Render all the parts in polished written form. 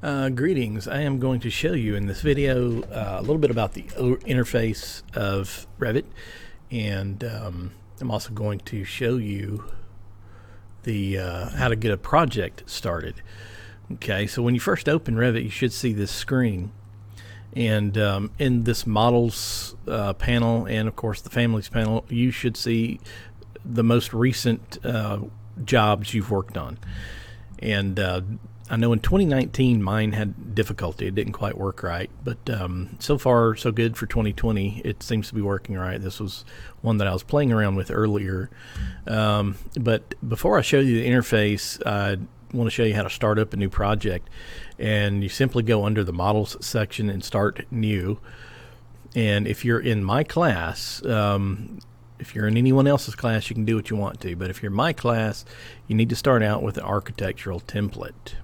Greetings. I am going to show you in this video a little bit about the interface of Revit, and I'm also going to show you the how to get a project started. Okay, so when you first open Revit, you should see this screen, and in this models panel and of course the families panel, you should see the most recent jobs you've worked on. And I know in 2019 mine had difficulty. It didn't quite work right, but so far so good for 2020. It seems to be working right. This was one that I was playing around with earlier. But before I show you the interface, I want to show you how to start up a new project. And you simply go under the models section and start new. And if you're in my class, if you're in anyone else's class, you can do what you want to. But if you're in my class, you need to start out with an architectural template.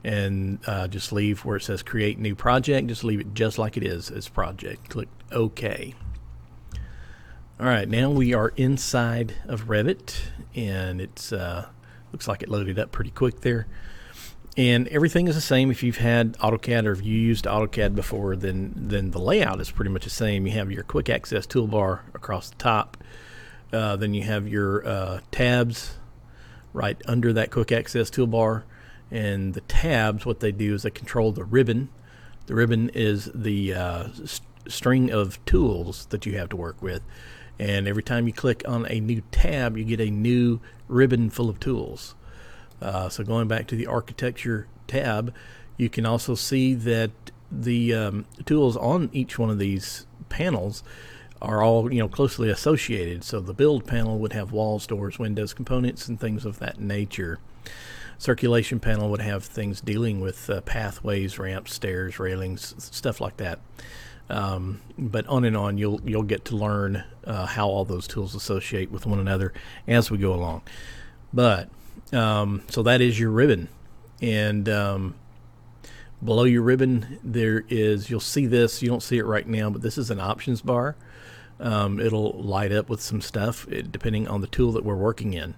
And just leave where it says create new project. Just leave it just like it is as project. Click OK. All right, now we are inside of Revit, and it's looks like it loaded up pretty quick there. And everything is the same. If you've had AutoCAD or if you used AutoCAD before, then the layout is pretty much the same. You have your quick access toolbar across the top. Then you have your tabs right under that quick access toolbar. And the tabs, what they do is they control the ribbon. The ribbon is the string of tools that you have to work with. And every time you click on a new tab, you get a new ribbon full of tools. So going back to the architecture tab, you can also see that the tools on each one of these panels are all closely associated. So the build panel would have walls, doors, windows, components, and things of that nature. Circulation panel would have things dealing with pathways, ramps, stairs, railings, stuff like that. But on and on, you'll get to learn how all those tools associate with one another as we go along. But so that is your ribbon, and below your ribbon there is, you'll see this. You don't see it right now, but this is an options bar. It'll light up with some stuff depending on the tool that we're working in.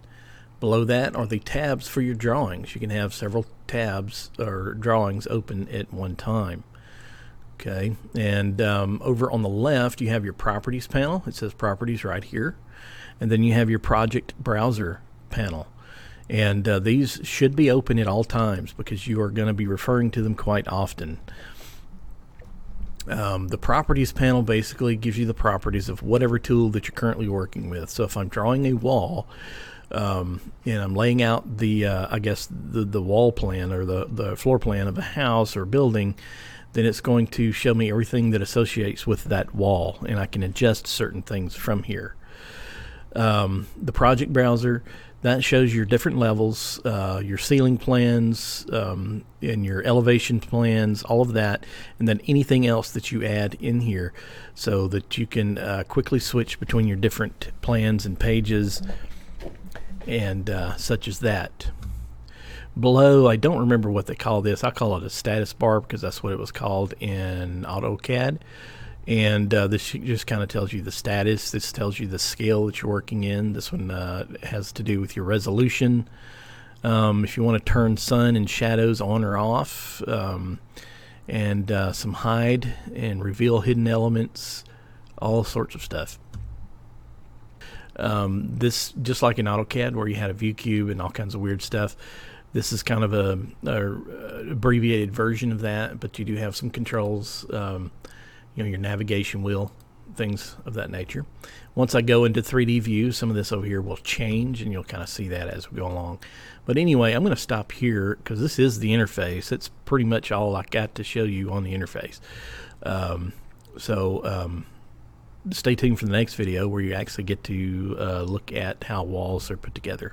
Below that are the tabs for your drawings. You can have several tabs or drawings open at one time. Okay, and over on the left you have your properties panel. It says properties right here. And then you have your project browser panel. And these should be open at all times because you are going to be referring to them quite often. The properties panel basically gives you the properties of whatever tool that you're currently working with. So if I'm drawing a wall, and I'm laying out the I guess the wall plan or the floor plan of a house or building, then it's going to show me everything that associates with that wall, and I can adjust certain things from here. The project browser, that shows your different levels, your ceiling plans, and your elevation plans, all of that, and then anything else that you add in here so that you can quickly switch between your different plans and pages and such as that. Below, I don't remember what they call this. I call it a status bar because that's what it was called in AutoCAD. And this just kind of tells you the status. This tells you the scale that you're working in. This one has to do with your resolution. If you want to turn sun and shadows on or off, and some hide and reveal hidden elements, all sorts of stuff. This, just like in AutoCAD where you had a view cube and all kinds of weird stuff, this is kind of a abbreviated version of that, but you do have some controls, your navigation wheel, things of that nature. Once I go into 3D view, some of this over here will change, and you'll kind of see that as we go along. But anyway, I'm going to stop here because this is the interface. It's pretty much all I got to show you on the interface. Stay tuned for the next video where you actually get to look at how walls are put together.